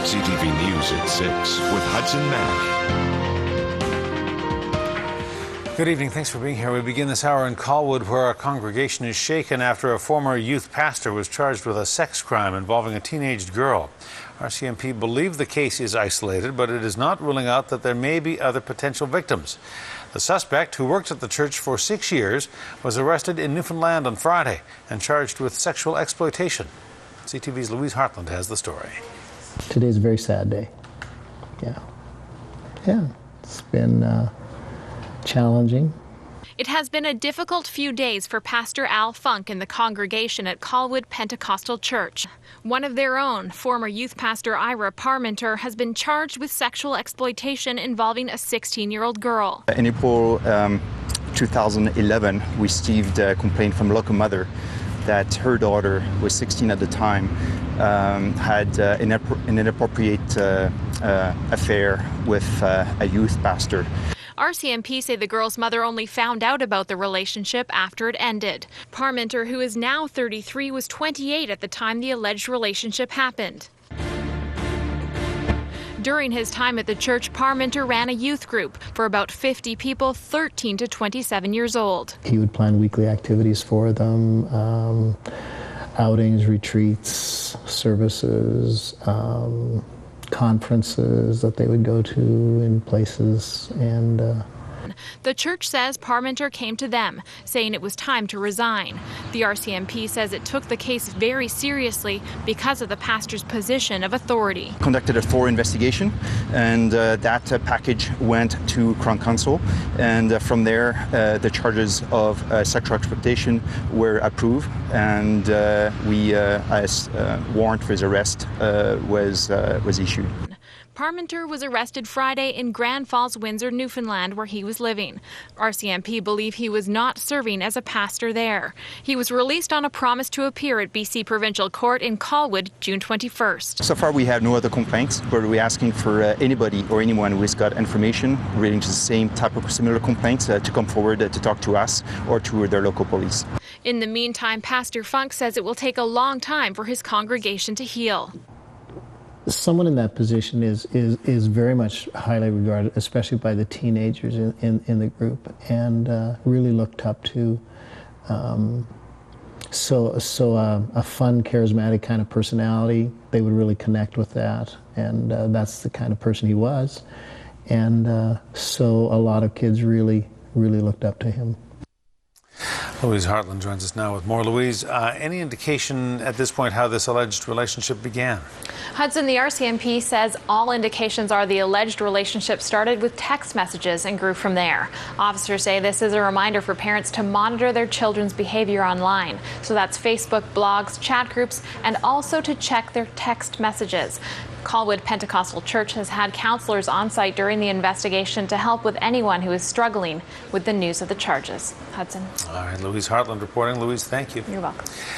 CTV News at 6 with Hudson Mack. Good evening. Thanks for being here. We begin this hour in Colwood, where our congregation is shaken after a former youth pastor was charged with a sex crime involving a teenaged girl. RCMP believe the case is isolated, but it is not ruling out that there may be other potential victims. The suspect, who worked at the church for 6 years, was arrested in Newfoundland on Friday and charged with sexual exploitation. CTV's Louise Hartland has the story. Today's a very sad day. Yeah, it's been challenging. It has been a difficult few days for Pastor Al Funk and the congregation at Colwood Pentecostal Church. One of their own, former youth pastor Ira Parmenter, has been charged with sexual exploitation involving a 16-year-old girl. In April 2011, we received a complaint from a local mother that her daughter, who was 16 at the time, had an inappropriate affair with a youth pastor. RCMP say the girl's mother only found out about the relationship after it ended. Parmenter, who is now 33, was 28 at the time the alleged relationship happened. During his time at the church, Parmenter ran a youth group for about 50 people, 13 to 27 years old. He would plan weekly activities for them, outings, retreats, services, conferences that they would go to in places, and the church says Parmenter came to them, saying it was time to resign. The RCMP says it took the case very seriously because of the pastor's position of authority. Conducted a thorough investigation, and that package went to Crown Counsel, and from there the charges of sexual exploitation were approved, and warrant for his arrest was issued. Parmenter was arrested Friday in Grand Falls, Windsor, Newfoundland, where he was living. RCMP believe he was not serving as a pastor there. He was released on a promise to appear at BC Provincial Court in Colwood June 21st. So far we have no other complaints, but we're asking for anybody or anyone who has got information relating to the same type of similar complaints to come forward to talk to us or to their local police. In the meantime, Pastor Funk says it will take a long time for his congregation to heal. Someone in that position is very much highly regarded, especially by the teenagers in the group, and really looked up to. So a fun, charismatic kind of personality, they would really connect with that, and that's the kind of person he was. And so a lot of kids really looked up to him. Louise Hartland joins us now with more. Louise, any indication at this point how this alleged relationship began? Hudson, the RCMP says all indications are the alleged relationship started with text messages and grew from there. Officers say this is a reminder for parents to monitor their children's behavior online. So that's Facebook, blogs, chat groups, and also to check their text messages. Colwood Pentecostal Church has had counselors on site during the investigation to help with anyone who is struggling with the news of the charges. Hudson. All right, Louise Hartland reporting. Louise, thank you. You're welcome.